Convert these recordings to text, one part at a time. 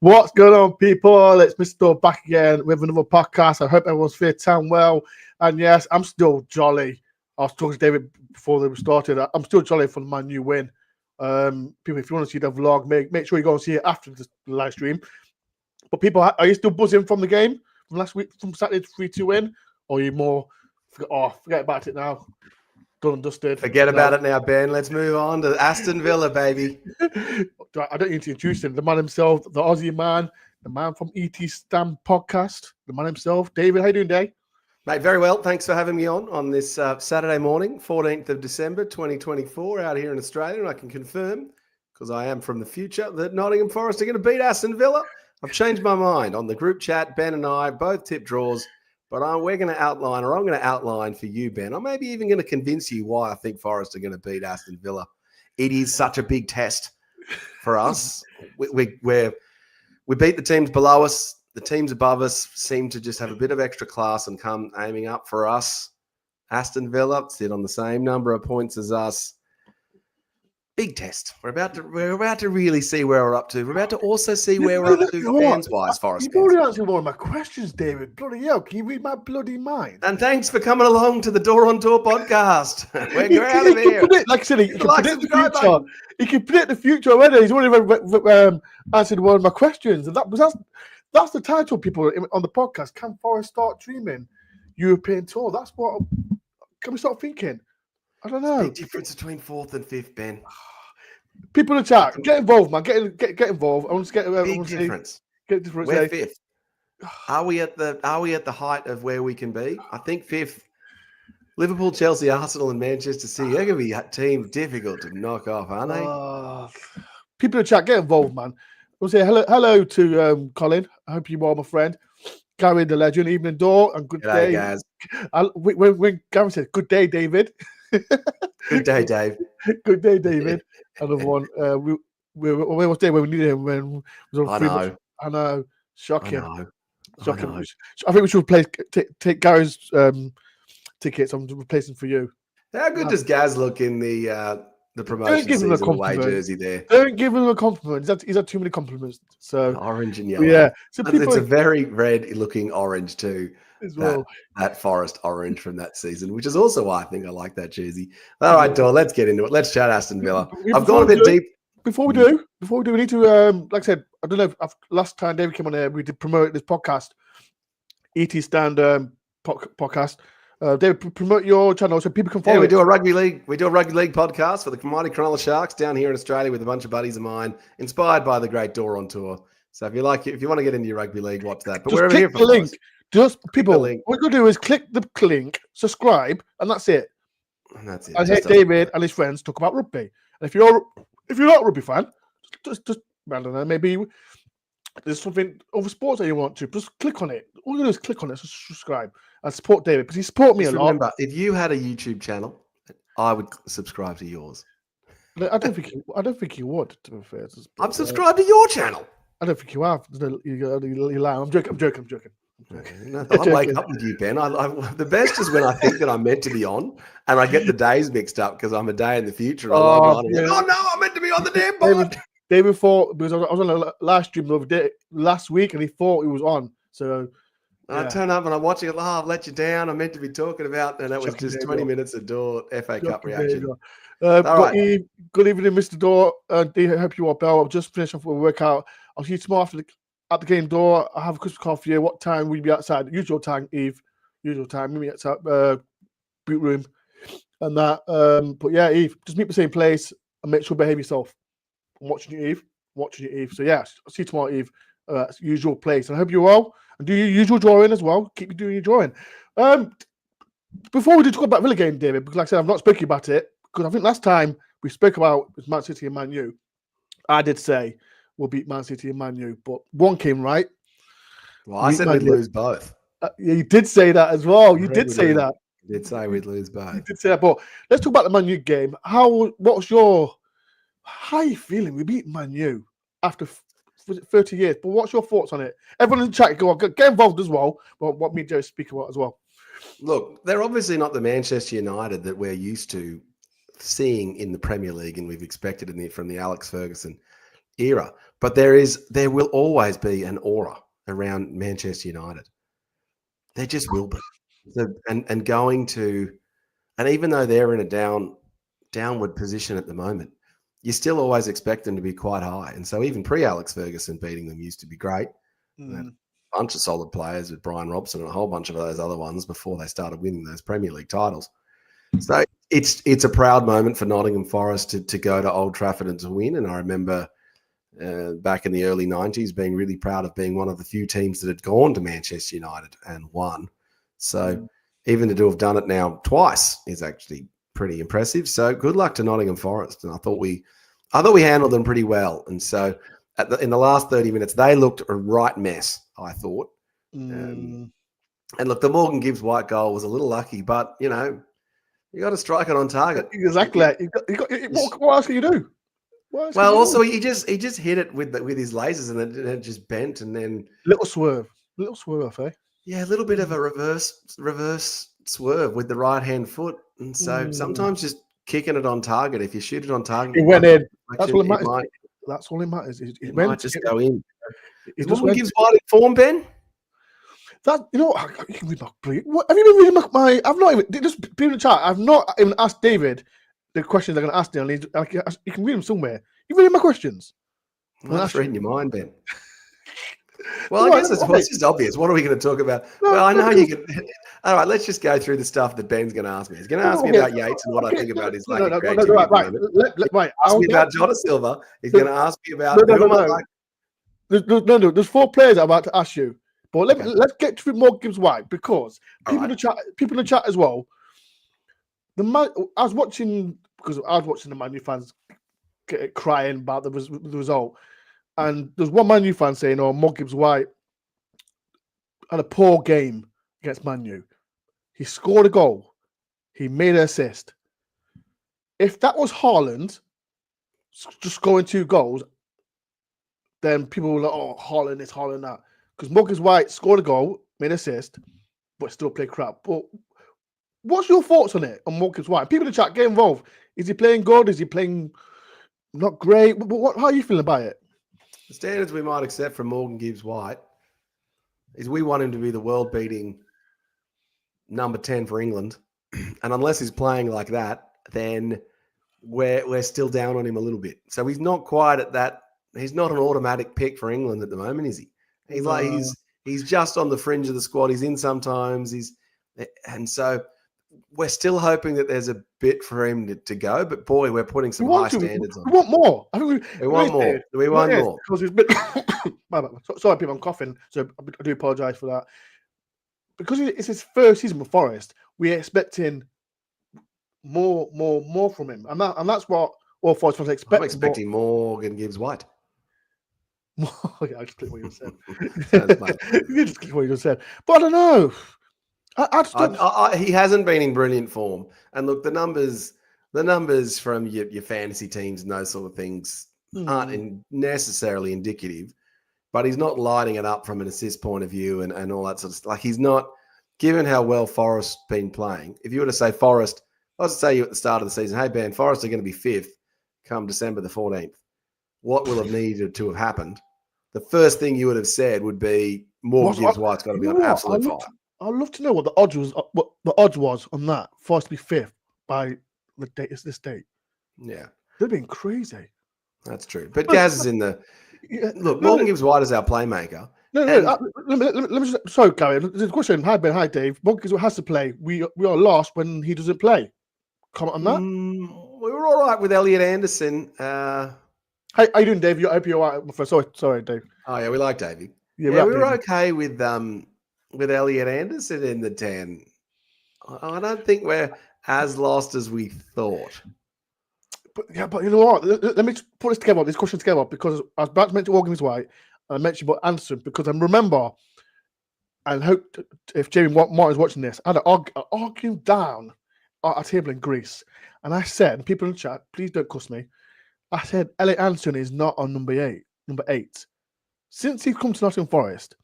What's going on, people? It's Mr. Dore back again with another podcast. I hope everyone's fit and well. And yes, I'm still jolly. I was talking to David before they started. I'm still jolly for my new win. People, if you want to see the vlog, make sure you go and see it after the live stream. But people, are you still buzzing from the game from last week, from Saturday's 3-2 win? Or are you more, forget about it now? Done and dusted. Forget about it now, Ben. Let's move on to Aston Villa, baby. I don't need to introduce him. The man himself, the Aussie man, the man from ET Stam podcast, the man himself. David, how you doing, Dave? Mate, very well. Thanks for having me on this Saturday morning, 14th of December, 2024, out here in Australia. And I can confirm, because I am from the future, that Nottingham Forest are going to beat Aston Villa. I've changed my mind on the group chat. Ben and I both tip draws. But I'm going to outline for you, Ben. I'm maybe even going to convince you why I think Forest are going to beat Aston Villa. It is such a big test for us. We beat the teams below us. The teams above us seem to just have a bit of extra class and come aiming up for us. Aston Villa sit on the same number of points as us. Big test. We're about to really see where we're up to. We're about to also see where we're up to fans-wise, Forest fans. You've already answered one of my questions, David. Bloody hell, can you read my bloody mind? And thanks for coming along to the DoreOntour podcast. We're out of here. Like I said, he can predict the future. He can predict the future already. He's already answered one of my questions. And that's the title, people, on the podcast. Can Forest start dreaming European tour? That's what... Can we start thinking? I don't know. Big difference between 4th and 5th, Ben. People in the chat, get involved, man. Get involved. I want to get big difference. Get difference. We're 5th. Are we at the height of where we can be? I think 5th. Liverpool, Chelsea, Arsenal, and Manchester City. They're going to be a team difficult to knock off, aren't they? People in the chat, get involved, man. We'll say hello to Colin. I hope you're well, my friend. Gary the legend, evening Dore, and good day, guys. When Gary said good day, David. Good day, Dave. Good day, David. Another one. Where was Dave when we needed him? When was on I know. Shocking. Shocking. I think we should take Gary's tickets. I'm replacing for you. How good does Gaz look in the promotion season away jersey there? Don't give him a compliment. He's had too many compliments. So orange and yellow. Yeah. So it's a very red-looking orange too. As well. That Forest orange from that season, which is also why I think I like that jersey. All right, Dore, let's get into it. Let's chat Aston Villa. I've gone a bit deep. Before we do, we need to, like I said, I don't know if last time David came on here, we did promote this podcast, ET Stand podcast. David, promote your channel so people can follow. Yeah, we do a rugby league podcast for the Mighty Cronulla Sharks down here in Australia with a bunch of buddies of mine, inspired by the great DoreOntour. So if you want to get into your rugby league, watch that. But just we're click here for the link. Just people, what you're gonna do is click the link, subscribe, and that's it. And that's it. And hear David and his friends talk about rugby. And if you're not a rugby fan, just I don't know, maybe there's something over sports that you want to. Just click on it. All you do is click on it, subscribe, and support David because he support me a lot. Remember, if you had a YouTube channel, I would subscribe to yours. I don't think you would. To be fair, I'm subscribed to your channel. I don't think you have. You lie. I'm joking. No, I wake up with you, Ben. The best is when I think that I'm meant to be on and I get the days mixed up because I'm a day in the future. Oh no, I'm meant to be on the damn board. David thought, because I was on a live stream the other day, last week, and he thought he was on. So I turn up and I'm watching it. I've let you down. I'm meant to be talking about, and that was just 20 minits of Dore FA Cup reaction. All right. Good evening, Mr. Dore. I hope you are well. I've just finished off with a workout. I'll see you tomorrow at the game, Dore. I have a Christmas card for you. What time will you be outside? Usual time, Eve. Usual time. Meet me outside boot room and that. But yeah, Eve, just meet the same place and make sure you behave yourself. I'm watching you, Eve. So yeah, I'll see you tomorrow, Eve. Usual place. And I hope you're well. And do your usual drawing as well. Keep doing your drawing. Before we do talk about Villa game, David, because like I said, I've not spoken about it because I think last time we spoke about Man City and Man U, I did say we'll beat Man City and Man U, but one came right. Well, I said we'd lose both. Yeah, you did say that as well. You did say that. You did say we'd lose both. You did say that. But let's talk about the Man U game. How are you feeling? We beat Man U after 30 years. But what's your thoughts on it? Everyone in the chat, go on, get involved as well. But what me and Joe speak about as well. Look, they're obviously not the Manchester United that we're used to seeing in the Premier League, and we've expected from the Alex Ferguson era. But there will always be an aura around Manchester United. There just will be. And going to, and even though they're in a downward position at the moment, you still always expect them to be quite high. And so even pre-Alex Ferguson beating them used to be great. A bunch of solid players with Brian Robson and a whole bunch of those other ones before they started winning those Premier League titles. So it's a proud moment for Nottingham Forest to go to Old Trafford and to win. And I remember back in the early 90s being really proud of being one of the few teams that had gone to Manchester United and won. So even to have done it now twice is actually pretty impressive. So good luck to Nottingham Forest. And I thought we handled them pretty well. And so in the last 30 minutes, they looked a right mess, I thought. And look, the Morgan Gibbs-White goal was a little lucky, but, you got to strike it on target. Exactly. What else can you do? Well, also he just hit it with his lasers, and then it just bent, and then little swerve, eh? Yeah, a little bit of a reverse swerve with the right hand foot, and so sometimes just kicking it on target. If you shoot it on target, it went in. That's all it matters. That's all it matters. It might just go in. It just gives White in form, Ben. That you can read my brief. Have you been reading my? I've not even just people in the chat. I've not even asked David the questions they're going to ask me. You can read them somewhere. You reading my questions? I'm just reading your mind, Ben. Well, I guess it's just obvious. What are we going to talk about? Well, I know you can. All right, let's just go through the stuff that Ben's going to ask me. He's going to ask me about Yates and what I think about his lack of creativity. Right. Ask me about Jota Silva. He's going to ask me about There's 4 players I'm about to ask you. But let's get to more Gibbs-White because people in the chat as well. I was watching the Man U fans crying about the result, and there's one Man U fan saying, "Oh, Mo Gibbs-White had a poor game against Man U. He scored a goal, he made an assist. If that was Haaland just scoring 2 goals, then people were like, oh, Haaland this, Haaland that." Because Mo Gibbs-White scored a goal, made an assist, but still played crap. But what's your thoughts on it, on Mo Gibbs-White? People in the chat, get involved. Is he playing good? Is he playing not great? How are you feeling about it? The standards we might accept from Morgan Gibbs-White is we want him to be the world-beating number 10 for England. And unless he's playing like that, then we're still down on him a little bit. So he's not quite at that. He's not an automatic pick for England at the moment, is he? He's just on the fringe of the squad. He's in sometimes. And so we're still hoping that there's a bit for him to go. But boy, we're putting some high standards on. We want more. I think we want more. We want more. Because it's been sorry, people, I'm coughing, so I do apologise for that. Because it's his first season with Forest, we're expecting more from him, and that's what all Forest fans expect. I'm expecting Morgan Gibbs-White. I just clicked what you said. You just clicked what you said. But I don't know. He hasn't been in brilliant form. And look, the numbers from your fantasy teams and those sort of things aren't necessarily indicative. But he's not lighting it up from an assist point of view and all that sort of stuff. Like, he's not, given how well Forest's been playing. If you were to say Forest, I was to say you at the start of the season, hey, Ben, Forest are going to be 5th come December the 14th. What will have needed to have happened? The first thing you would have said would be Morgan Gibbs-White's got to be on absolute fire. I'd love to know what the odds was on that for us to be 5th by this date. Yeah, they've been crazy. That's true. But Gaz is in the look. Morgan Gibbs-White is our playmaker. Let me just. Sorry, Gary. There's a question. Hi Ben. Hi Dave. Morgan Gibbs-White has to play. We are lost when he doesn't play. Comment on that. We were all right with Elliot Anderson. How you doing, Dave? I hope you're all right. Sorry, Dave. Oh yeah, we like Davey. Yeah, we were okay with Elliot Anderson in the 10. I don't think we're as lost as we thought. But you know what? Let me put this question together, because I was about to mention Morgan Gibbs-White and I mentioned about Anderson, because I remember, and hope if Jamie Martin's watching this, I had an argue down at a table in Greece, and I said, people in the chat, please don't cuss me. I said Elliot Anderson is not on number 8. Since he's come to Nottingham Forest,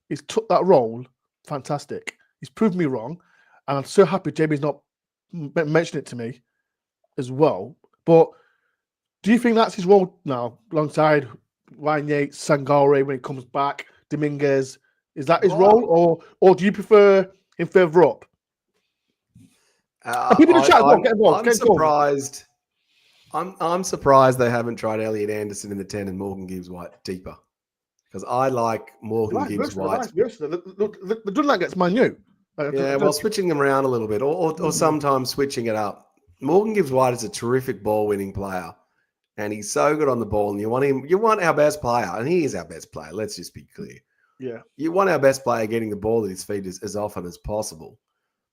he's took that role fantastic. He's proved me wrong, and I'm so happy Jamie's not mentioned it to me as well. But do you think that's his role now, alongside Ryan Yates, Sangaré when he comes back, Dominguez. Is that his role, or do you prefer him further up? And people in the chat, get involved. I'm surprised. I'm surprised they haven't tried Elliot Anderson in the 10 and Morgan Gibbs-White deeper, because I like Morgan Gibbs-White. The Dunlap gets Man U. Well, switching them around a little bit, or sometimes switching it up. Morgan Gibbs-White is a terrific ball-winning player, and he's so good on the ball. And you want him. You want our best player, and he is our best player. Let's just be clear. Yeah, you want our best player getting the ball at his feet as often as possible.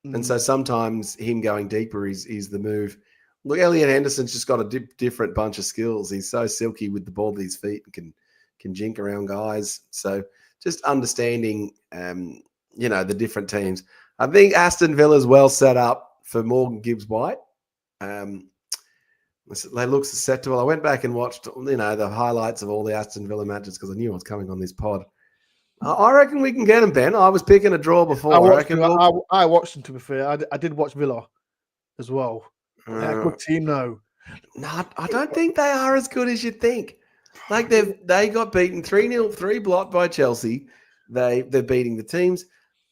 And so sometimes him going deeper is the move. Look, Elliot Anderson's just got a different bunch of skills. He's so silky with the ball at his feet and can jink around guys. So just understanding, the different teams. I think Aston Villa's well set up for Morgan Gibbs-White. They look susceptible. I went back and watched, the highlights of all the Aston Villa matches because I knew I was coming on this pod. I reckon we can get him, Ben. I was picking a draw before. I watched them, to be fair. I did watch Villa as well. They're a good team, though. No, I don't think they are as good as you'd think. Like they got beaten 3-0, 3-blocked by Chelsea. They're beating the teams.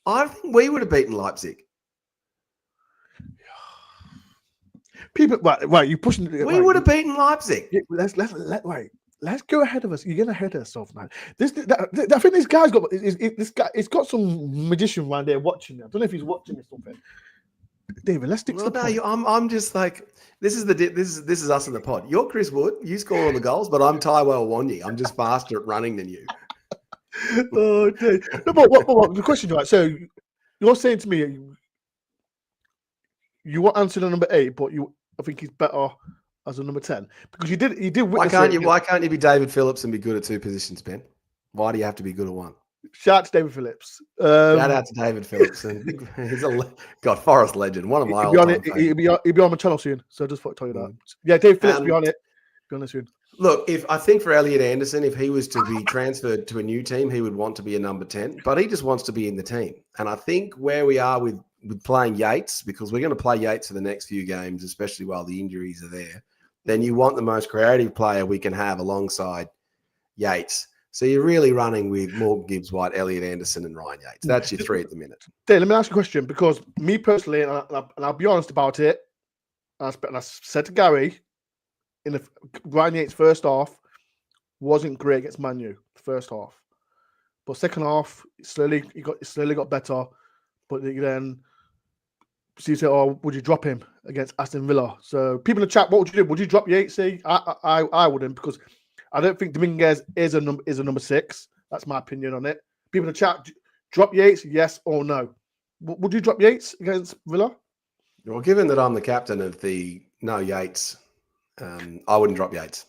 I think we would have beaten Leipzig. People, right, you pushing. We would have beaten Leipzig. Let's go ahead of us. You're getting ahead of yourself, man. I think this guy's got this guy. It's got some magician around there watching. I don't know if he's watching this something. David, let's stick to the point. I'm just like this is us in the pod. You're Chris Wood. You score all the goals, but I'm Taiwo Wanyi. I'm just faster at running than you. Oh, okay. No, but the question, right? So you're saying to me, you want Anthony on number 8, but I think he's better as a number 10 because you did. Why can't you be David Phillips and be good at 2 positions, Ben? Why do you have to be good at 1? Shout out to David Phillips. Shout out to David Phillips, and he's a Forest legend, one of my all-time favorites. He'll be on my channel soon, so I just thought to tell you that. Yeah, David Phillips, be on it. Be on it soon. Look, I think for Elliot Anderson, if he was to be transferred to a new team, he would want to be a number 10, but he just wants to be in the team. And I think where we are with playing Yates, because we're going to play Yates for the next few games, especially while the injuries are there, then you want the most creative player we can have alongside Yates. So you're really running with Morgan Gibbs-White, Elliot Anderson, and Ryan Yates. That's your 3 at the minute. Dave, let me ask you a question, because me personally, and I'll be honest about it, and I said to Gary, Ryan Yates' first half wasn't great against Man U, first half. But second half, he slowly got better. But then you say, would you drop him against Aston Villa? So people in the chat, what would you do? Would you drop Yates? I wouldn't, because I don't think Dominguez is a number 6. That's my opinion on it. People in the chat, drop Yates, yes or no? Would you drop Yates against Villa? Well, given that I'm the captain of the no Yates, I wouldn't drop Yates.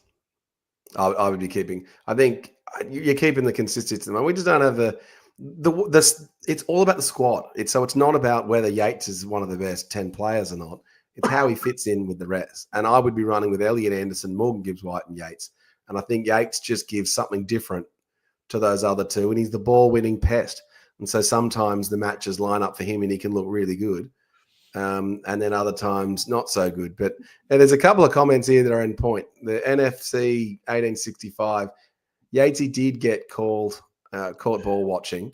I would be keeping. I think you're keeping the consistency. We just don't have it's all about the squad. It's not about whether Yates is one of the best 10 players or not. It's how he fits in with the rest. And I would be running with Elliot Anderson, Morgan Gibbs-White, and Yates. And I think Yates just gives something different to those other 2. And he's the ball-winning pest. And so sometimes the matches line up for him and he can look really good. And then other times not so good. But there's a couple of comments here that are in point. The NFC 1865, Yatesy did get caught ball watching.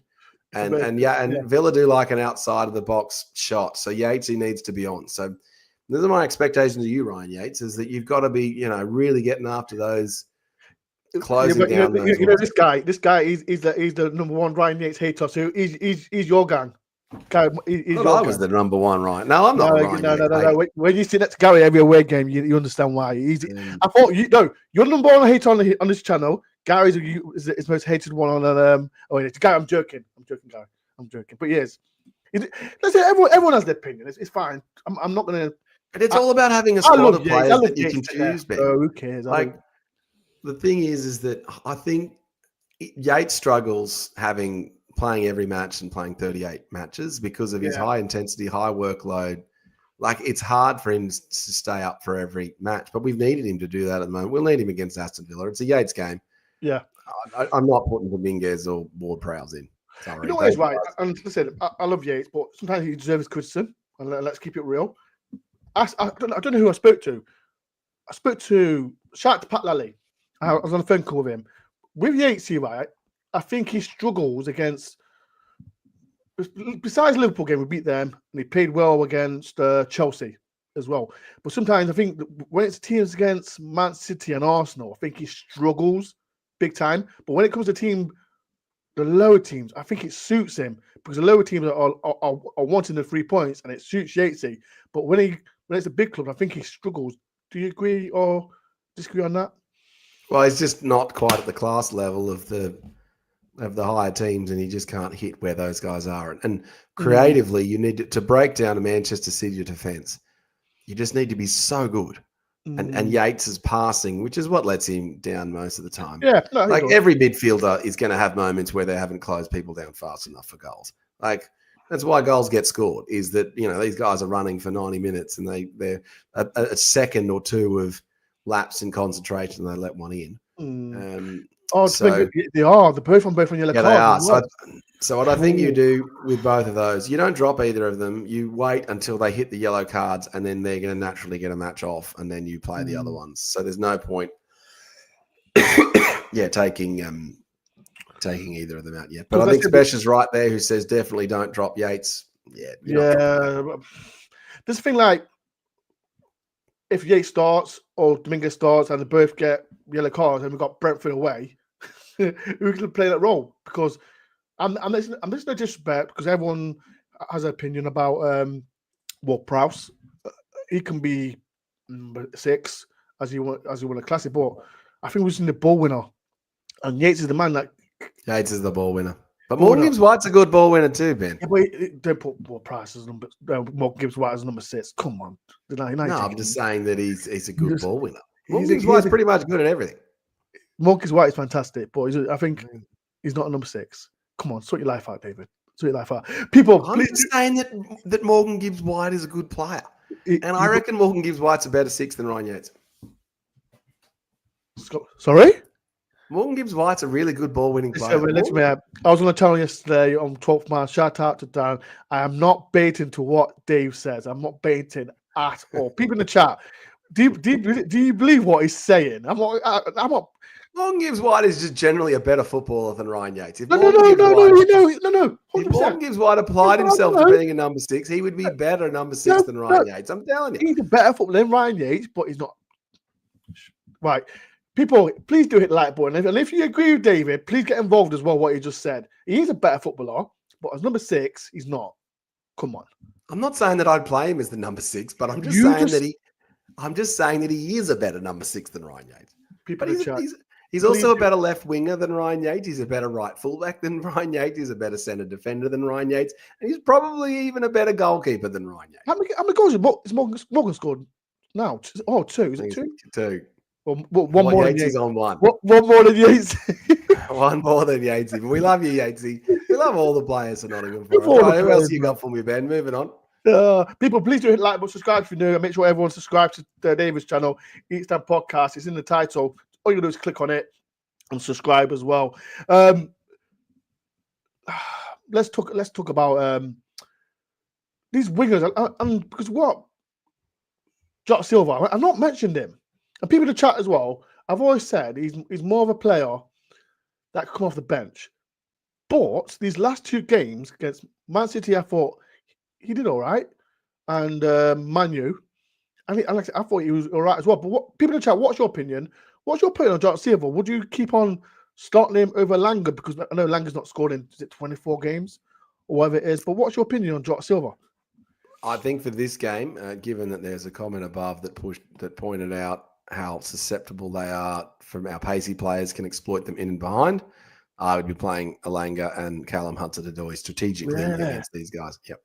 And Villa do like an outside of the box shot. So Yatesy needs to be on. So these are my expectations of you, Ryan Yates, is that you've got to be, really getting after those, closing down those. This guy is the number 1 Ryan Yates hater. So he's your gang. I was the number 1, right? No, I'm not. No. When you see next to Gary every away game, you understand why. I thought you're the number 1 hater on this channel. Gary's is the most hated one on Gary. I'm joking, Gary. I'm joking. But yes, listen, everyone has their opinion. It's fine. I'm not gonna. But it's all about having a squad of players that you can choose. Ben. Who cares? The thing is that I think Yates struggles playing every match and playing 38 matches because of his high intensity, high workload. Like, it's hard for him to stay up for every match, but we've needed him to do that at the moment. We'll need him against Aston Villa. It's a Yates game. Yeah. I'm not putting Dominguez or Ward-Prowse in. Sorry. You know what is right? And listen, I love Yates, but sometimes he deserves criticism. And let's keep it real. I don't know who I spoke to. Shout out to Pat Lally. I was on a phone call with him. with Yates, right? I think he struggles against. Besides Liverpool game, we beat them, and he played well against Chelsea as well. But sometimes I think when it's teams against Man City and Arsenal, I think he struggles big time. But when it comes to the lower teams, I think it suits him because the lower teams are wanting the 3 points, and it suits Yatesy. But when it's a big club, I think he struggles. Do you agree or disagree on that? Well, he's just not quite at the class level of the higher teams, and he just can't hit where those guys are. And creatively, you need to break down a Manchester City defence. You just need to be so good. And Yates is passing, which is what lets him down most of the time. Yeah, no, like every midfielder is going to have moments where they haven't closed people down fast enough for goals. Like that's why goals get scored. Is that these guys are running for 90 minutes and they're a second or two of lapse in concentration. And they let one in. They're both on yellow cards. They are. So what I think you do with both of those, you don't drop either of them. You wait until they hit the yellow cards, and then they're going to naturally get a match off, and then you play the other ones. So there's no point, taking either of them out yet. But I think Spesh is right there, who says definitely don't drop Yates. There's a thing like if Yates starts or Dominguez starts, and they both get yellow cards, and we've got Brentford away, who can play that role? Because I'm just no disrespect, because everyone has an opinion about Prowse. He can be number 6 as you want to class it, but I think we're seeing the ball winner, and Yates is the man that. Yates is the ball winner, but Morgan Gibbs-White's a good ball winner too, Ben. Yeah, but don't put Price as number. Morgan Gibbs-White as number 6. Come on, I'm just saying that he's a good ball winner. Morgan Gibbs-White's pretty much good at everything. Morgan Gibbs-White is fantastic, but I think he's not a number 6. Come on, sort your life out, David. Sort your life out. People, I'm just saying that Morgan Gibbs-White is a good player. And I reckon Morgan Gibbs-White's a better 6 than Ryan Yates. Sorry? Morgan Gibbs-White's a really good ball-winning player. I was on the channel yesterday on 12th Man. Shout out to Dan. I am not baiting to what Dave says. I'm not baiting at all. People in the chat, do you believe what he's saying? I'm not. Morgan Gibbs-White is just generally a better footballer than Ryan Yates. No. If Morgan Gibbs-White applied himself to being a number 6, he would be better number 6 than Ryan Yates. I'm telling you. He's a better footballer than Ryan Yates, but he's not. Right. People, please do hit the like button. And if you agree with David, please get involved as well, what he just said. He is a better footballer, but as number 6, he's not. Come on. I'm not saying that I'd play him as the number 6, but I'm just saying that he is a better number 6 than Ryan Yates. People He's also a better left winger than Ryan Yates. He's a better right fullback than Ryan Yates. He's a better centre defender than Ryan Yates. And he's probably even a better goalkeeper than Ryan Yates. How many goals is Morgan scored now? 2. Is it 2? 2. One more than Yates is on 1. One more than Yates. One more than Yatesy. But we love you, Yatesy. We love all the players for Nottingham Forest. Right, who else you got for me, Ben? Moving on. People, please do hit like button, subscribe if you're new, and make sure everyone subscribes to David's channel, Eat Stand Podcast. It's in the title. All you do is click on it and subscribe as well. Let's talk about these wingers. Because what Jota Silva, I've not mentioned him, and people in the chat as well. I've always said he's more of a player that could come off the bench, but these last 2 games against Man City, I thought he did all right, and Man U, and I thought he was all right as well. But people in the chat, what's your opinion? What's your opinion on Jota Silva? Would you keep on starting him over Langer? Because I know Langer's not scored in 24 games or whatever it is. But what's your opinion on Jota Silva? I think for this game, given that there's a comment above that pointed out how susceptible they are from our pacey players can exploit them in and behind, I would be playing Alanga and Callum Hudson-Odoi strategically against these guys. Yep.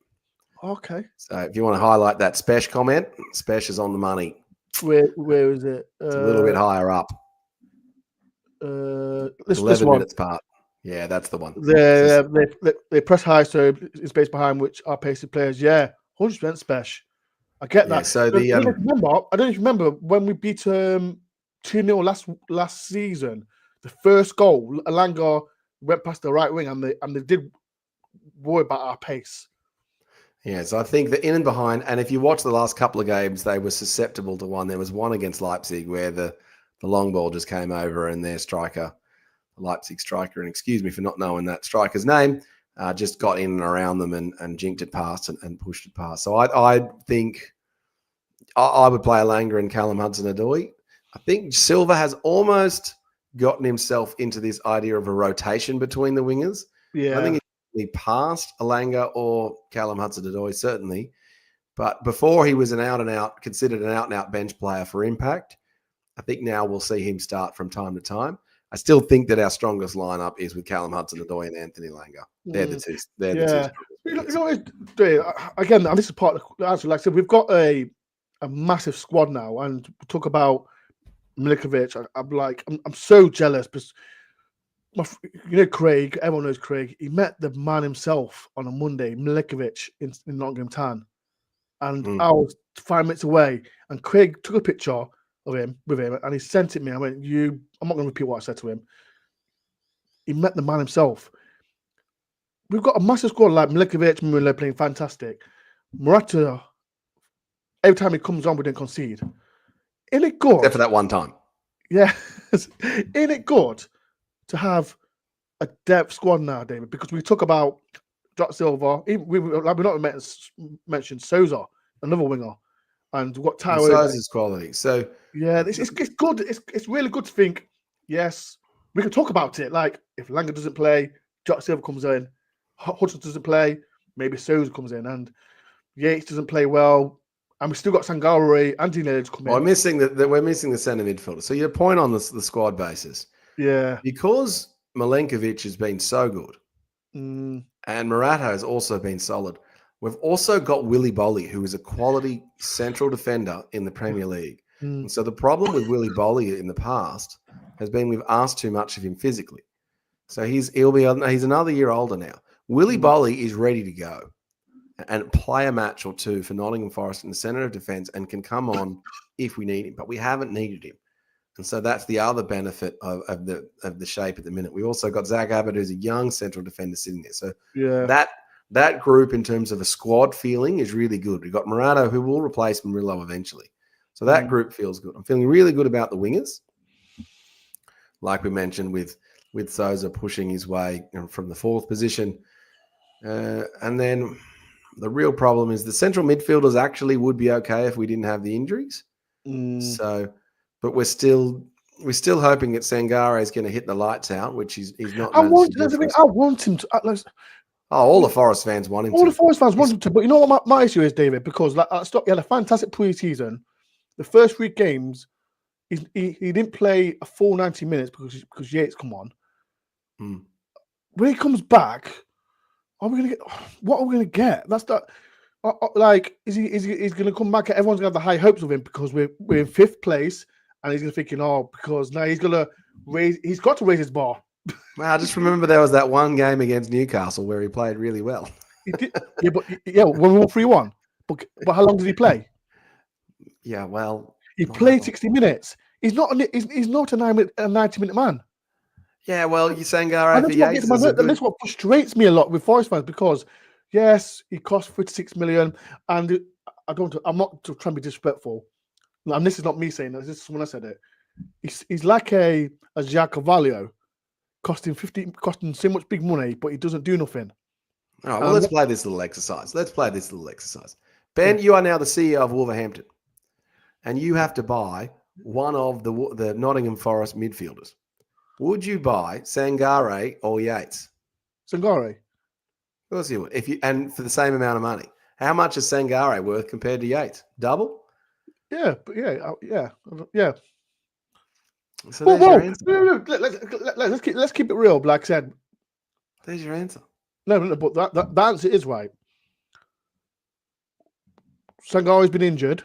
Okay. So if you want to highlight that Spesh comment, Spesh is on the money. Where is it? It's a little bit higher up. 11 minutes part. Yeah, that's the one. They press high, so it's space behind which are pacey players. Yeah, 100% Spesh. I get that. Yeah, so I don't remember when we beat 2-0 last season. The first goal, Alanga went past the right wing, and they did worry about our pace. Yeah, so I think the in and behind, and if you watch the last couple of games, they were susceptible to one. There was one against Leipzig where the long ball just came over and their striker, Leipzig striker, and excuse me for not knowing that striker's name, just got in and around them and jinked it past and pushed it past. So I think I would play Alanga and Callum Hudson-Odoi. I think Silva has almost gotten himself into this idea of a rotation between the wingers. Yeah. I think he passed Alanga or Callum Hudson-Odoi, certainly. But before he was considered an out-and-out bench player for impact. I think now we'll see him start from time to time. I still think that our strongest lineup is with Callum Hudson-Odoi and Anthony Langa. They're the two. They're the two. Again, and this is part of the answer. Like I said, we've got a massive squad now, and we talk about Milinkovic. I'm so jealous because Craig. Everyone knows Craig. He met the man himself on a Monday, Milinkovic in Nottingham Town, and I was 5 minutes away, and Craig took a picture of him with him, and he sent it me. I went, I'm not going to repeat what I said to him. He met the man himself. We've got a massive squad like Milinkovic, Muller playing fantastic. Morata, every time he comes on, we didn't concede. Isn't it good? Except for that one time. Yeah. Isn't it good to have a depth squad now, David? Because we talk about Jota Silva. We've not mentioned Sousa, another winger. And what Tyler Sousa's quality. So yeah, it's good. It's really good to think, yes, we can talk about it. Like if Langa doesn't play, Jota Silva comes in, Hudson doesn't play, maybe Sousa comes in, and Yates doesn't play well, and we still got Sangaré, Anthony Leonard's coming. We're missing the centre midfielder. So your point on the squad basis, yeah, because Milinkovic has been so good, and Morata has also been solid. We've also got Willy Bolly, who is a quality central defender in the Premier League. And so the problem with Willy Bolly in the past has been we've asked too much of him physically. So he's another year older now. Willy Bolly is ready to go and play a match or two for Nottingham Forest in the centre of defence and can come on if we need him. But we haven't needed him. And so that's the other benefit of the shape at the minute. We also got Zach Abbott, who's a young central defender sitting there. So that group in terms of a squad feeling is really good. We've got Morata, who will replace Murillo eventually. So that group feels good. I'm feeling really good about the wingers. Like we mentioned with Sousa pushing his way from the fourth position. And then the real problem is the central midfielders actually would be okay if we didn't have the injuries. So, but we're still hoping that Sangaré is going to hit the lights out, which he's not. I want him to. All the Forest fans want him to. All the Forest fans want him to. But you know what my issue is, David? Because he had a fantastic pre-season. The first 3 games, he didn't play a full 90 minutes because Yates come on. When he comes back, what are we going to get? That's that. Is he going to come back? Everyone's going to have the high hopes of him because we're in 5th place, and he's going to thinking, because now he's got to raise his bar. Well, I just remember there was that one game against Newcastle where he played really well. He did, when we won 3-1. But how long did he play? Yeah, well, he played 60 minutes. He's not a 90-minute man. Yeah, well, you're saying that's what frustrates me a lot with Forest fans because, yes, he cost 36 million, and I'm not trying to be disrespectful. And this is not me saying that. This is someone else said it. He's like a Jacques Carvalho. Costing so much big money, but he doesn't do nothing. All right, well, let's play this little exercise. Ben, you are now the CEO of Wolverhampton, and you have to buy one of the Nottingham Forest midfielders. Would you buy Sangaré or Yates? Sangaré. Of course you would. And for the same amount of money. How much is Sangaré worth compared to Yates? Double? Yeah. So let's keep it real. Like I said, there's your answer. No, but that answer is right. Sangaré's been injured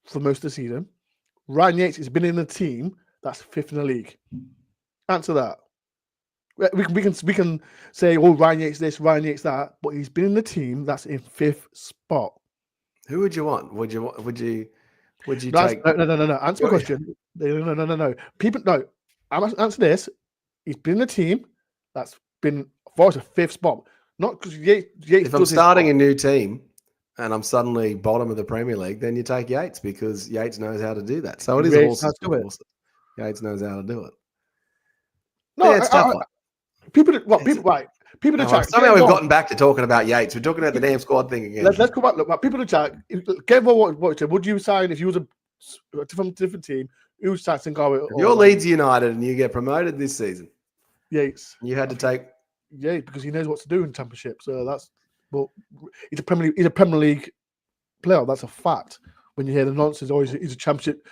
for most of the season. Ryan Yates has been in a team that's 5th in the league. Answer that. We can say, Ryan Yates this, Ryan Yates that, but he's been in the team that's in 5th spot. Who would you want? Would you take? No. Answer the question. No. Answer this. He's been in a team that's been for a 5th spot. Not because Yates. If I'm starting a new team and I'm suddenly bottom of the Premier League, then you take Yates because Yates knows how to do that. So it is a horse. Yates knows how to do it. No, Yeah, it's a tough one. People, right? People in the chat. Somehow we've gotten back to talking about Yates. We're talking about the damn squad thing again. Let's go back. Look, people in the chat. Get involved. What would you sign if you was from a different team? Who would sign Sangaré? If you're Leeds United and you get promoted this season, Yates. You had to take Yates because he knows what to do in the Championship. So that's he's a Premier League player. That's a fact. When you hear the nonsense, he's a Championship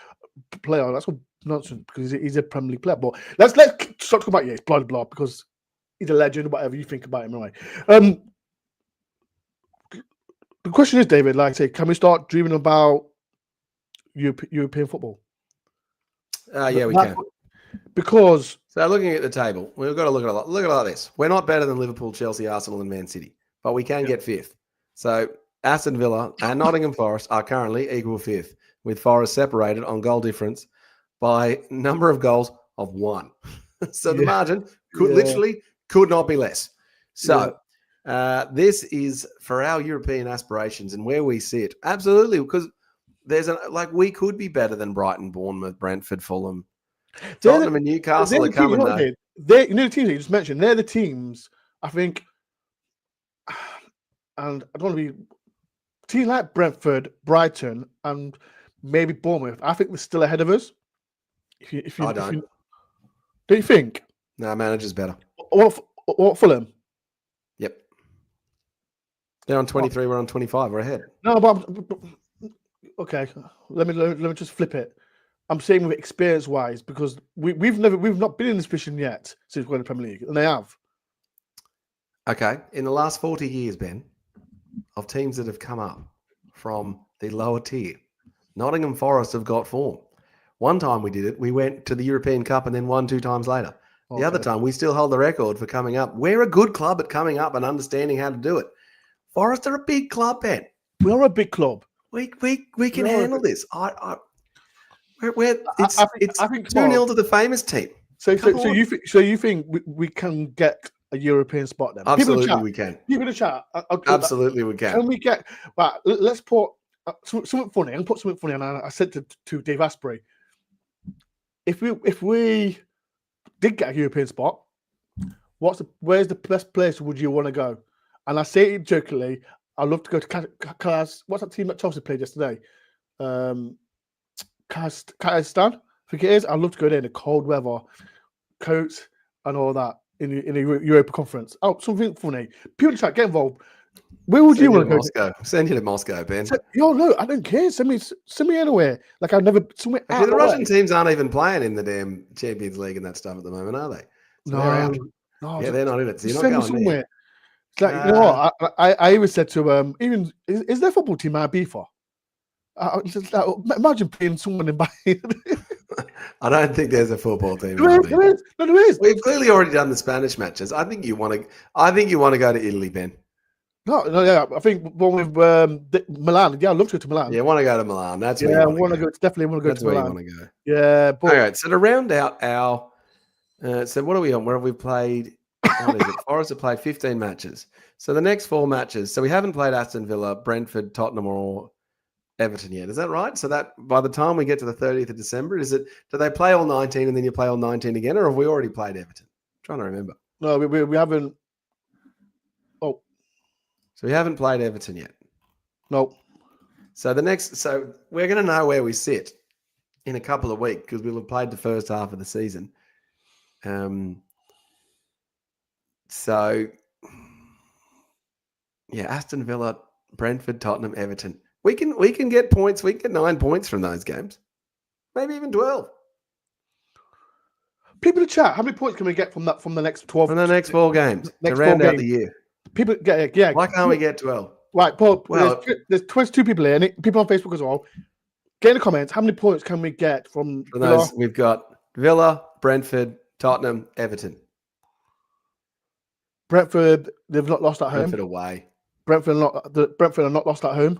player. That's all nonsense because he's a Premier League player. But let's start talking about Yates, blah because he's a legend. Whatever you think about him, anyway. The question is, David, like I say, can we start dreaming about European football? Yeah, we can. Because looking at the table, we've got to look at it like this. We're not better than Liverpool, Chelsea, Arsenal, and Man City, but we can get fifth. So Aston Villa and Nottingham Forest are currently equal fifth, with Forest separated on goal difference by number of goals of 1. So the margin could not be less. So this is for our European aspirations and where we sit. Absolutely, because we could be better than Brighton, Bournemouth, Brentford, Fulham, Tottenham, and Newcastle are coming. The teams that you just mentioned, they're the teams I think, and I don't want to be teams like Brentford, Brighton, and maybe Bournemouth. I think they're still ahead of us. I don't. Do you think? No, manager's better. What Fulham? Yep. They're on 23. We're on 25. We're ahead. No, but okay. Let me just flip it. I'm saying with experience wise because we've not been in this position yet since we're in the Premier League, and they have. Okay, in the last 40 years, Ben, of teams that have come up from the lower tier, Nottingham Forest have got form. One time we did it. We went to the European Cup and then won 2 times later. The other time, we still hold the record for coming up. We're a good club at coming up and understanding how to do it. Forest are a big club, Ben. We're a big club. We can handle this. It's 2-0 to the famous team. So you think we can get a European spot then? Absolutely, we can. People in the chat. Absolutely, we can. Can we get? Right, let's put something funny. I'm put something funny, and I said to Dave Asprey, if we did get a European spot, where's the best place would you want to go? And I say it jokingly, I'd love to go to what's that team that Chelsea played yesterday? Kazakhstan, I think it is. I'd love to go there in the cold weather, coats and all that in the Europa Conference. Oh, something funny. People in the chat, get involved. Where would you want to go? Moscow. Send you to Moscow, Ben. No, I don't care. Send me anywhere. Like I've never somewhere. Actually, the Russian teams aren't even playing in the damn Champions League and that stuff at the moment, are they? So no, they're not in it. So you're not going somewhere. There. It's like you know what? I always said to even is their football team Ibiza? Imagine playing someone in Bayern. I don't think there's a football team. There is. We've clearly already done the Spanish matches. I think you want to go to Italy, Ben. No, yeah. I think one with Milan. Yeah, I'd love to go to Milan. Yeah, I want to go to Milan. That's where I want to go. Definitely want to go to Milan. That's where you want to go. Yeah. All right. So to round out our, so what are we on? Where have we played? What is it? Forest have played 15 matches. So the next 4 matches. So we haven't played Aston Villa, Brentford, Tottenham, or Everton yet. Is that right? So that by the time we get to the 30th of December, do they play all 19 and then you play all 19 again, or have we already played Everton? I'm trying to remember. No, we haven't. Oh, so we haven't played Everton yet. No. So we're going to know where we sit in a couple of weeks because we'll have played the first half of the season. So yeah, Aston Villa, Brentford, Tottenham, Everton. We can get points. We can get 9 points from those games, maybe even 12. People in the chat, how many points can we get from the next 12? From the next 4 games to round out the year. People get yeah. Why can't we get 12? Right, Paul. Well, there's 22 people here, and people on Facebook as well. Get in the comments. How many points can we get from those? We've got Villa, Brentford, Tottenham, Everton. Brentford, they've not lost at home. Brentford away. Brentford are not lost at home.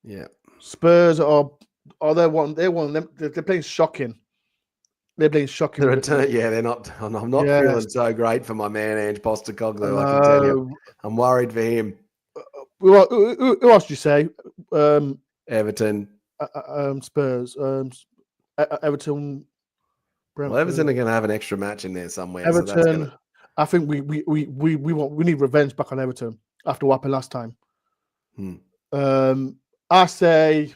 Yeah. Spurs are they're playing shocking. They're playing shocking. They're not. I'm not feeling so great for my man Ange Postecoglou. I can tell you, I'm worried for him. Who else did you say? Everton. Spurs. Everton. Well, Everton are going to have an extra match in there somewhere. Everton. So that's gonna... I think we need revenge back on Everton after what happened last time. I say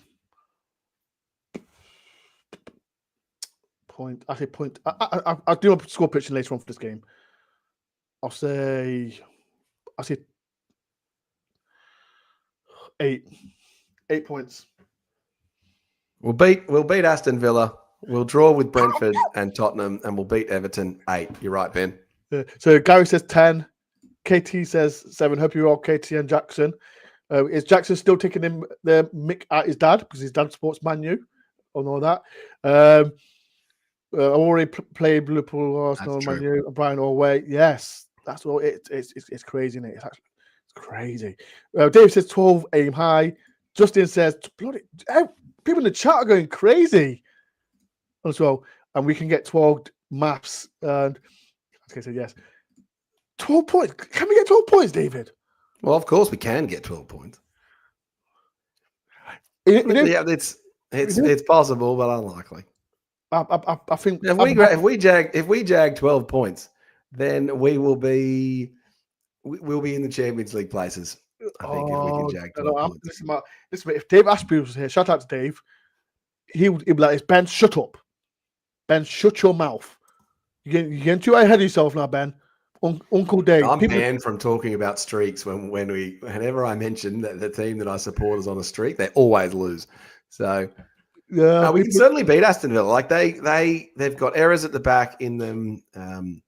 point. I say point. I'll do a score prediction later on for this game. I'll say 8 points. We'll beat Aston Villa. We'll draw with Brentford and Tottenham, and we'll beat Everton 8. You're right, Ben. So Gary says 10. KT says 7. Hope you're all KT and Jackson. Is Jackson still taking him the mick at his dad because his dad supports Man U? I know that. I already played Liverpool, Arsenal, Man U, and Brian Orway. Yes, that's all. It's crazy, isn't it? It's crazy. Dave says 12. Aim high. Justin says bloody. People in the chat are going crazy as well, and we can get 12 maths. And I said yes. 12 points. Can we get 12 points, David? Well, of course we can get 12 points. Yeah, it's possible, but unlikely. I think if we jag 12 points, then we'll be in the Champions League places. I think if we can jag 12 points. Listen, if Dave Ashby was here, shout out to Dave. He'd be like, "Ben, shut up. Ben, shut your mouth. You're getting too ahead of yourself now, Ben." Uncle Dave. I'm banned from talking about streaks whenever I mention that the team that I support is on a streak, they always lose. So yeah, we can certainly beat Aston Villa. Like they've got errors at the back in them.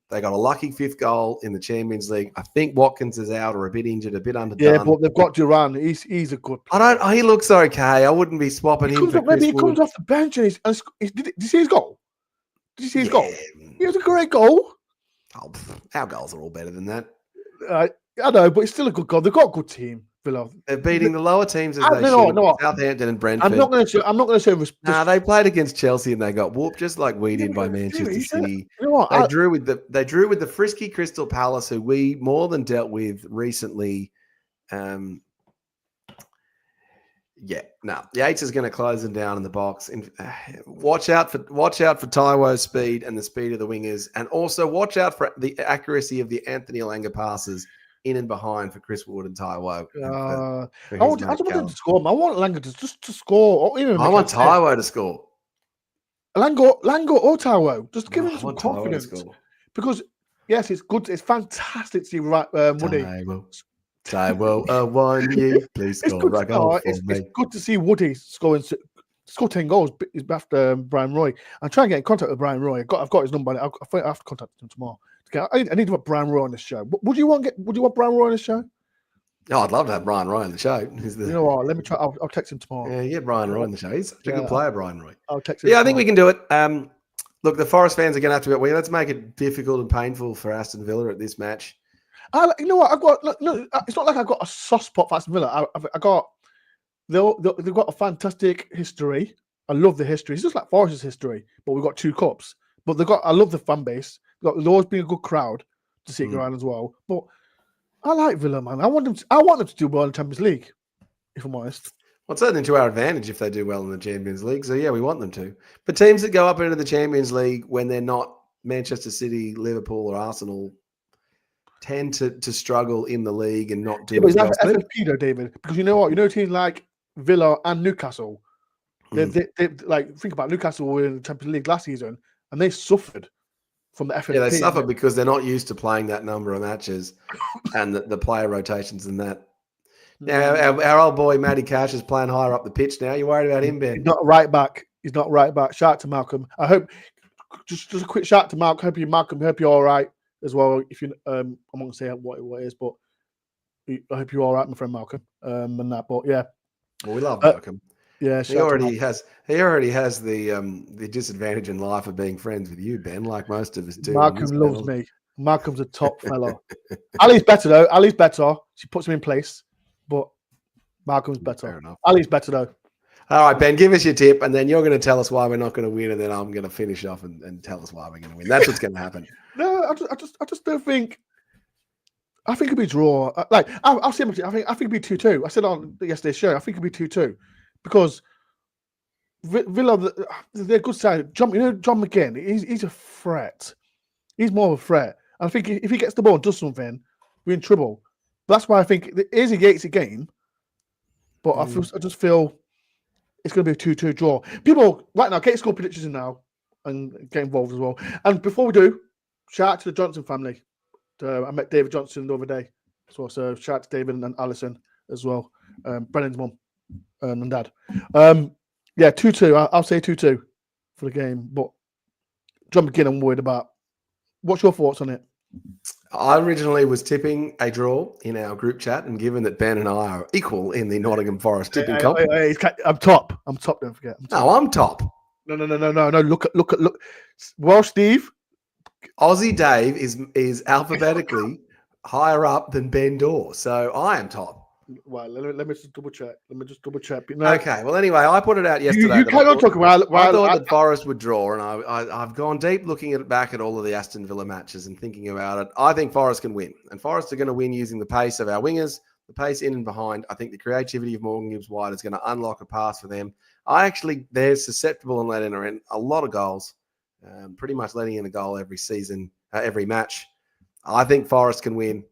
They got a lucky 5th goal in the Champions League. I think Watkins is out or a bit injured, a bit underdone. Yeah, but they've got Duran. He's a good player. He looks okay. I wouldn't be swapping him for Chris Maybe he comes off the bench and did you see his goal? Did you see his goal? He was a great goal. Oh, our goals are all better than that. I know, but it's still a good goal. They've got a good team, Villa. They're beating the lower teams as they should. No. Southampton and Brentford. I'm not going to say. They played against Chelsea and they got whooped just like we did by Manchester City. You know what? They drew with the frisky Crystal Palace, who we more than dealt with recently. Yates is going to close them down in the box. Watch out for Taiwo's speed and the speed of the wingers, and also watch out for the accuracy of the Anthony Elanga passes in and behind for Chris Wood and Taiwo. I want him to score. I want Elanga to score. I want Taiwo to score. Elanga or Taiwo. Just give him some confidence. Because yes, it's good. It's fantastic to see Woody. Taiwo, I want you. Please score. It's good to see Woody score 10 goals after Brian Roy. I'm trying to get in contact with Brian Roy. I've got his number. I have to contact him tomorrow. I need to have Brian Roy on this show. Would you want Brian Roy on this show? Oh, I'd love to have Brian Roy on the show. You know what? Let me try. I'll text him tomorrow. Yeah, Brian Roy on the show. He's a good player, Brian Roy. I'll text him. Yeah, I think we can do it. Look, the Forest fans are going to have to go. Let's make it difficult and painful for Aston Villa at this match. You know what? It's not like I've got a soft spot for Aston Villa. They've got a fantastic history. I love the history. It's just like Forest's history, but we've got 2 cups. But I love the fan base. There's always been a good crowd to see it around as well. But I like Villa, man. I want them to do well in the Champions League, if I'm honest. Well, it's certainly to our advantage if they do well in the Champions League. So, yeah, we want them to. But teams that go up into the Champions League when they're not Manchester City, Liverpool, or Arsenal tend to struggle in the league and not do as well. That's FFP though, David. Because you know what? You know teams like Villa and Newcastle, they like, think about Newcastle were in the Champions League last season and they suffered from the FFP. Yeah, they suffer because they're not used to playing that number of matches and the player rotations and that. Now, our old boy Matty Cash is playing higher up the pitch now. You worried about him, Ben? He's not right back. Shout out to Malcolm. I hope, just a quick shout out to Malcolm. Hope you're all right as well. If you, I'm not going to say what it is, but I hope you're all right, my friend Malcolm. And that, but yeah. Well, we love Malcolm. Yeah, he already has the disadvantage in life of being friends with you, Ben, like most of us do. Malcolm loves me. Malcolm's a top fellow. Ali's better though. Ali's better. She puts him in place, but Malcolm's better. Fair enough. Ali's better though. All right, Ben, give us your tip, and then you're going to tell us why we're not going to win, and then I'm going to finish off and tell us why we're going to win. That's what's going to happen. No, I just don't think. I think it'd be draw. I'll say. I think it'd be 2-2. I said on yesterday's show. I think it'd be 2-2 because Villa, they're good side. John McGinn, he's a threat. He's more of a threat. And I think if he gets the ball and does something, we're in trouble. That's why I think it is a Yates game. But I just feel it's going to be a 2-2 draw. People, right now, get score predictions in now and get involved as well. And before we do, shout out to the Johnson family. I met David Johnson the other day. So shout out to David and Alison as well. Brennan's mum and dad. 2-2. I'll say 2-2 for the game. But John McGinn, I'm worried about. What's your thoughts on it? I originally was tipping a draw in our group chat, and given that Ben and I are equal in the Nottingham Forest tipping comp, I'm top. I'm top. Don't forget. I'm top. No. Look. Well, Steve, Aussie Dave is alphabetically higher up than Ben Dore, so I am top. Well, let me just double check. No. Okay. Well, anyway, I put it out yesterday. You cannot talk about. I thought that Forest would draw, and I've gone deep looking back at all of the Aston Villa matches and thinking about it. I think Forest can win, and Forest are going to win using the pace of our wingers, the pace in and behind. I think the creativity of Morgan Gibbs-White is going to unlock a pass for them. They're susceptible and letting in a lot of goals, pretty much letting in a goal every season, every match. I think Forest can win.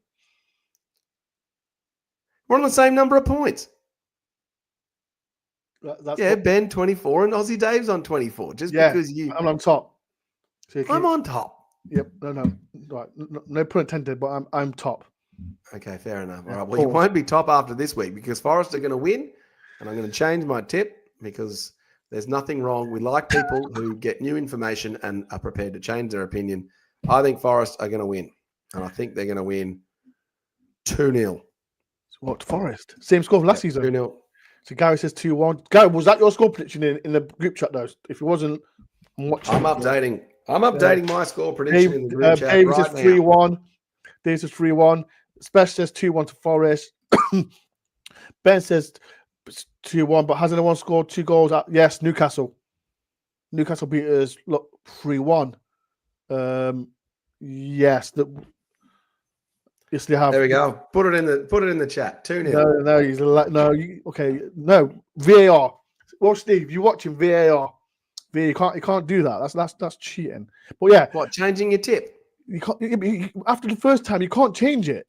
We're on the same number of points. Ben 24 and Aussie Dave's on 24. Because I'm on top. So I'm on top. Yep. No. Right. No pun intended, but I'm top. Okay, fair enough. All right. Well, you won't be top after this week because Forest are going to win, and I'm going to change my tip because there's nothing wrong. We like people who get new information and are prepared to change their opinion. I think Forest are going to win, and I think they're going to win 2-0. What, Forest? Same score from last season. 2-0. So Gary says 2-1. Gary, was that your score prediction in the group chat though? If it wasn't, I'm watching. I'm updating my score prediction in the group chat David right says now. 3-1. David says 3-1. Special says 2-1 to Forest. Ben says 2-1, but has anyone scored 2 goals? Yes, Newcastle. Newcastle beat us 3-1. Yes, yes, they have. There we go. Put it in the chat. 2-0. No. VAR. Well, Steve, you're watching VAR. You can't do that. That's cheating. But yeah, what, changing your tip? You can't. After the first time, you can't change it.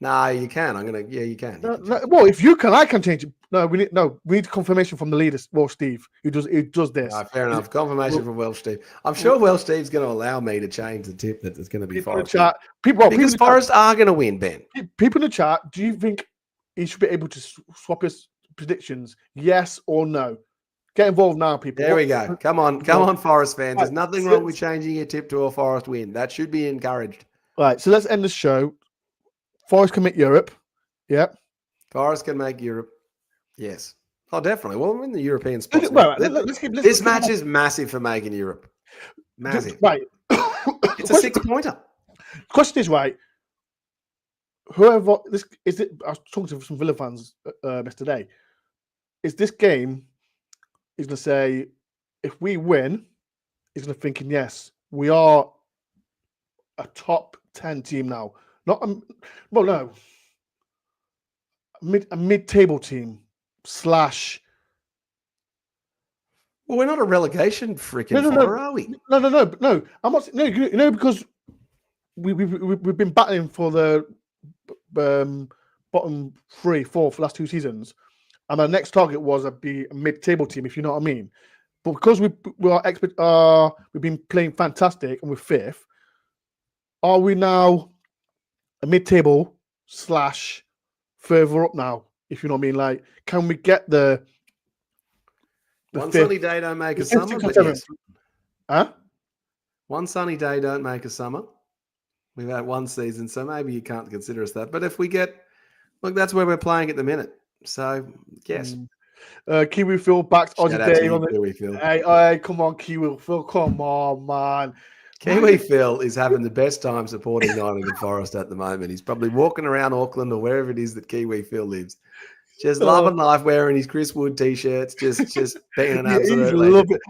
No, you can. You can. Well, if you can, I can change it. We need confirmation from the leader. Well, Steve, who does this. Fair enough. Confirmation from Welsh Steve. I'm sure Welsh Steve's going to allow me to change the tip that it's going to be Forest. Because Forest are going to win, Ben. People in the chat, do you think he should be able to swap his predictions? Yes or no? Get involved now, people. There we go. Come on, Forest fans. There's nothing wrong with changing your tip to a Forest win. That should be encouraged. Right. So let's end the show. Forest can make Europe. Yeah. Forest can make Europe. Yes. Oh, definitely. Well, we're in the European spot. This match is massive for making Europe. Massive. Right. It's a 6-pointer. Question is, right, whoever this is it. I was talking to some Villa fans yesterday. Is this game is going to say, if we win, he's going to thinking, yes, we are a top 10 team now. Not a mid-table team / Well, we're not a relegation freaking fodder, are we? No. I'm not. No, because we've been battling for the bottom 3, 4 for the last 2 seasons, and our next target was to be a mid-table team, if you know what I mean. But because we've been playing fantastic and we're 5th, are we now a mid-table / further up now? If you know what I mean, like, can we get the one 5th, sunny day don't make a summer, but yes. Huh? One sunny day don't make a summer. We've had one season, so maybe you can't consider us that. But if we get, look, that's where we're playing at the minute. So yes. Kiwi Phil backed Aussie Dave on Kiwi Phil. Hey, come on, Kiwi Phil, come on, man. Kiwi Phil is having the best time supporting Nottingham Forest at the moment. He's probably walking around Auckland or wherever it is that Kiwi Phil lives, just loving life, wearing his Chris Wood t-shirts, just being an absolute legend.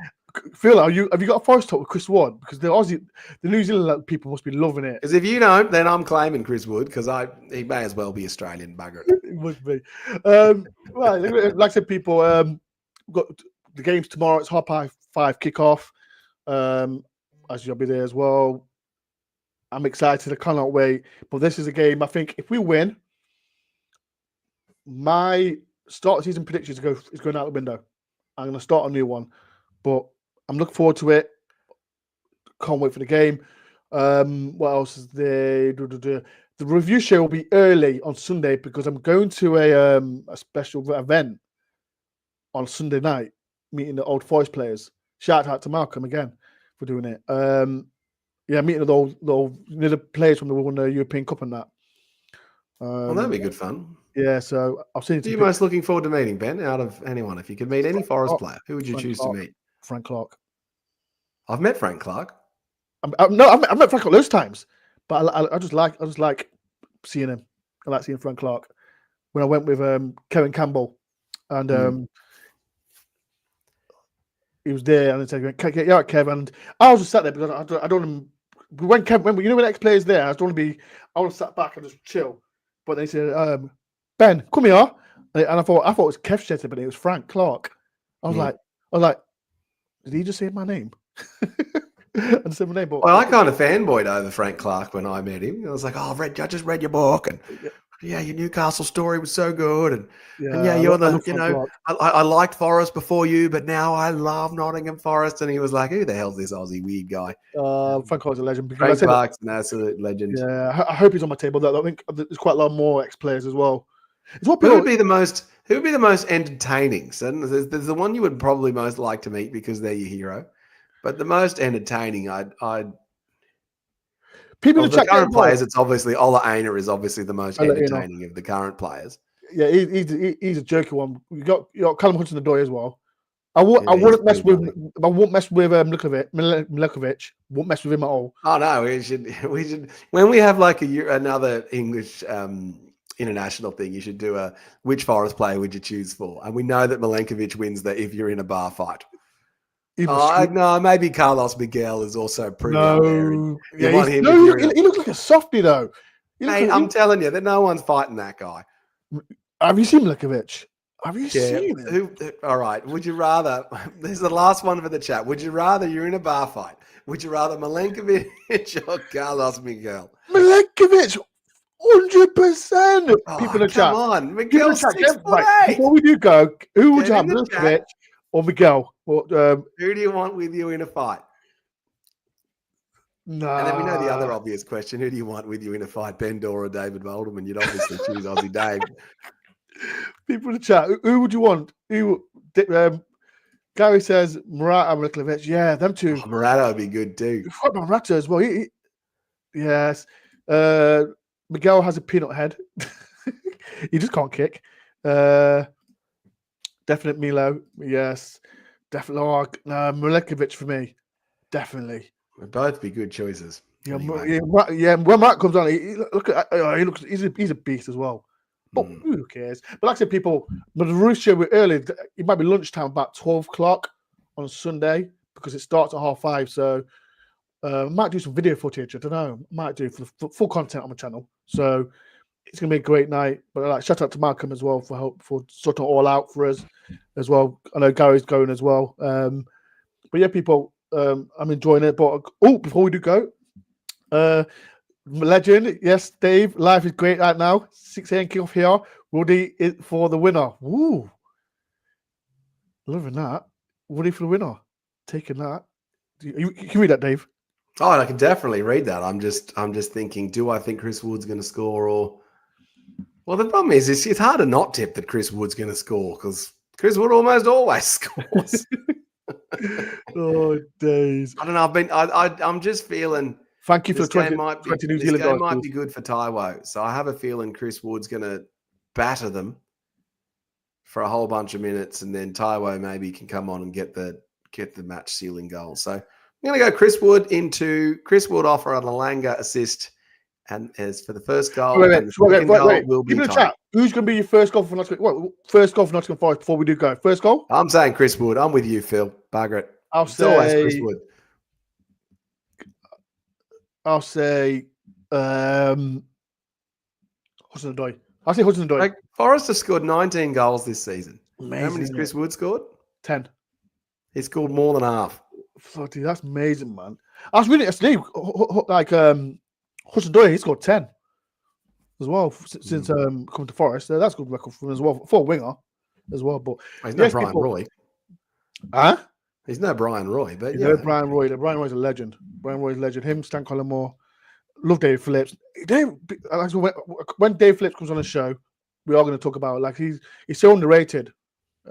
Phil, have you got a Forest talk with Chris Wood? Because the New Zealand people must be loving it. Because if you don't, then I'm claiming Chris Wood because he may as well be Australian bugger. It must be. Right, like I said, people, got the game's tomorrow. It's 5:30 kickoff. As you'll be there as well. I'm excited. I cannot wait. But this is a game. I think if we win, my start season prediction is going out the window. I'm going to start a new one, but I'm looking forward to it. Can't wait for the game. What else is there? The review show will be early on Sunday because I'm going to a special event on Sunday night, meeting the Old Forest players. Shout out to Malcolm again for doing it. Meeting the players from the European Cup and that. Well, that'd be good fun. Yeah, so I've seen. Who are you most looking forward to meeting, Ben? Out of anyone, if you could meet any Forest player, who would you choose to meet? Frank Clark. I've met Frank Clark. I've met Frank Clark loads of times, but I just like seeing him. I like seeing Frank Clark. When I went with Kevin Campbell, and he was there, and I said, "Yeah, Kev," and I was just sat there because I don't. When ex-players there, I want to sat back and just chill. But they said, "Ben, come here," and I thought it was Kev Shetter, but it was Frank Clark. I was like, did he just say my name? I said my name, but I kind of fanboyed over Frank Clark when I met him. I was like, "Oh, I just read your book, and your Newcastle story was so good, and you're I liked Forest before you, but now I love Nottingham Forest." And he was like, "Who the hell's this Aussie weird guy?" Frank Clark's a legend. Frank Clark's an absolute legend. Yeah, I hope he's on my table. I think there's quite a lot more ex-players as well. Who would be the most entertaining? So there's the one you would probably most like to meet because they're your hero, but the most entertaining, People of the current players, it's obviously Ola Aina is obviously the most entertaining of the current players. Yeah, he's a jerky one. You got Callum Hudson-Odoi as well. I wouldn't mess with Milekovic. Won't mess with him at all. Oh no, we should when we have like another English international thing, you should do a which Forest player would you choose for? And we know that Milenkovic wins that if you're in a bar fight. No, maybe Carlos Miguel is also pretty unfair. He looks like a softie though. Mate, I'm telling you that no one's fighting that guy. Have you seen Milekovic? Have you seen him? All right. Would you rather? This is the last one for the chat. Would you rather you're in a bar fight? Would you rather Milenkovic or Carlos Miguel? Milenkovic, 100%. People in the chat. Come on, Miguel. Before we do go, who would you have, Milenkovic or Miguel? Who do you want with you in a fight? No. And then we know the other obvious question: who do you want with you in a fight, Ben Dore or David Waldman? You'd obviously choose Aussie Dave. People in the chat, who would you want? Gary says Morata and Milenkovic. Yeah, them two. Morata would be good too. Morata as well. Yes. Miguel has a peanut head. He just can't kick. Definite Milo. Yes. Definitely. Milenkovic for me. Definitely. Would both be good choices. Anyway. When Mark comes on, he's a beast as well. But who cares? But like I said, but the roost show early. It might be lunchtime, about 12 o'clock on Sunday because it starts at 5:30. So I might do some video footage. I don't know. Might do for full content on my channel. So it's gonna be a great night. But shout out to Malcolm as well for sorting it all out for us as well. I know Gary's going as well. But yeah, people. I'm enjoying it. But before we do go, legend, yes, Dave. Life is great right now. 6 a.m. kickoff here. Woody for the winner. Woo, loving that. Woody for the winner. Taking that. You can read that, Dave. Oh, I can definitely read that. I'm just thinking. Do I think Chris Wood's going to score? Or well, the problem is it's hard to not tip that Chris Wood's going to score because Chris Wood almost always scores. Oh days! I don't know. I'm just feeling. Thank you for the 20 New Zealand. This game might be good for Taiwo, so I have a feeling Chris Wood's going to batter them for a whole bunch of minutes, and then Taiwo maybe can come on and get the match sealing goal. So I'm going to go Chris Wood offer an Alanga assist, and as for the first goal, wait. Will be chat. Who's going to be your first goal for Nottingham? First goal for Nottingham Forest before we do go. First goal? I'm saying Chris Wood. I'm with you, Phil. Bugger it. I'll say Chris Wood. I'll say Hudson-Odoi. I'll say Hudson-Odoi. Like Forest has scored 19 goals this season. Amazing, how many has Chris Wood scored? 10. He scored more than half. Bloody, that's amazing, man. I was reading it yesterday. Like Hudson Doyle, he scored 10 as well since coming to Forest. That's a good record for him as well, for a winger as well. But he's no Brian Roy. Huh? He's no Brian Roy, but yeah, Brian Roy. Brian Roy's a legend. Brian Roy's a legend. Him, Stan Collymore. Love Dave Phillips. When Dave Phillips comes on the show, we are going to talk about like he's so underrated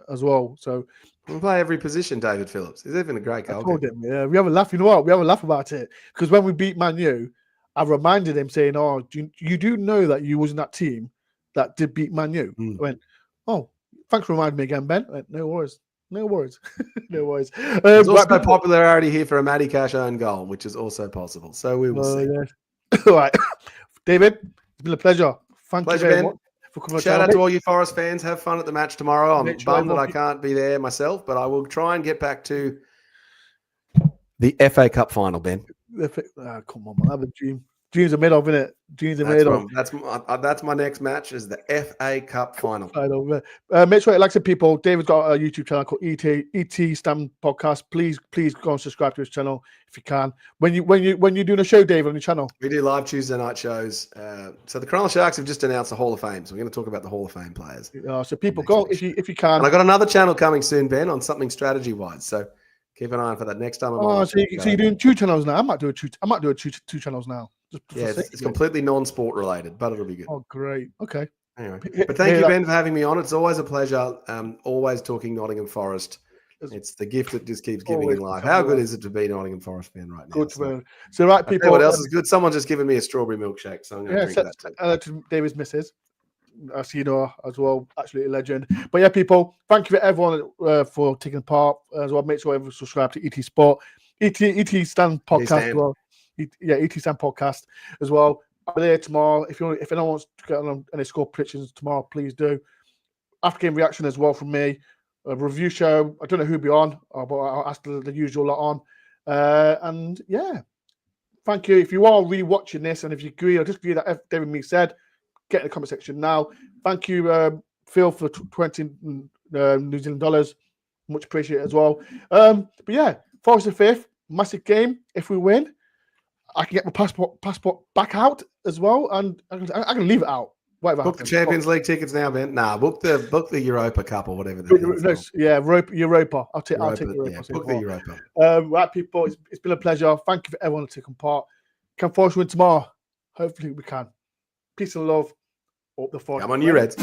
as well. So we'll play every position, David Phillips. He's even a great goalkeeper. I told him, yeah, we have a laugh. You know what? We have a laugh about it because when we beat Man U, I reminded him saying, "Oh, you do know that you was in that team that did beat Man U." I went, "Oh, thanks for reminding me again, Ben." I went, no worries. No worries. No worries. There's also popularity here for a Matty Cash own goal, which is also possible. So we will see. Yeah. All right. David, it's been a pleasure. Thank you very much for coming. Shout out to all you Forest fans. Have fun at the match tomorrow. I'm bummed that I can't be there myself, but I will try and get back to the FA Cup final, Ben. Come on, man. I have a dream. Dreams are made of, innit? Dreams are made of. That's my next match is the FA Cup final. Make sure, like I said, people, David's got a YouTube channel called ET Stand Podcast. Please go and subscribe to his channel if you can. When you're doing a show, David, on your channel, we do live Tuesday night shows. So the Cronulla Sharks have just announced the Hall of Fame, so we're going to talk about the Hall of Fame players. So people go if you can. And I got another channel coming soon, Ben, on something strategy wise. So keep an eye on for that next time. So you're doing 2 channels now. I might do two channels now. It's completely non-sport related, but it'll be good. Oh, great. Okay. Anyway, but thank you, Ben, for having me on. It's always a pleasure. Always talking Nottingham Forest. It's the gift that just keeps giving in life. How good is it to be a Nottingham Forest fan right now? Good, man. So, right, people. What else is good? Someone's just given me a strawberry milkshake, so I'm going to drink that too. To David's missus. As you know, as well, absolutely a legend. But yeah, people, thank you for everyone for taking part as well. Make sure everyone subscribe to ET Sport, ET Stand Podcast as well. ET Stand Podcast as well. I'll be there tomorrow. If anyone wants to get on any score predictions tomorrow, please do. After game reaction as well from me. A review show. I don't know who'll be on, but I'll ask the usual lot on. And yeah, thank you. If you are rewatching this and if you agree or disagree that David Me said, get in the comment section now. Thank you, Phil, for 20 New Zealand dollars. Much appreciated as well. But yeah, Forest in 5th, massive game. If we win, I can get my passport back out as well, and I can leave it out. Whatever. Book happens. The Champions League tickets now, Ben. Nah, book the Europa Cup or whatever. Europa. I'll take Europa. Yeah, book the Europa. Right, people. It's been a pleasure. Thank you for everyone taking part. Can Forest win tomorrow? Hopefully we can. Peace and love. Up the Forest. Come on, you Reds.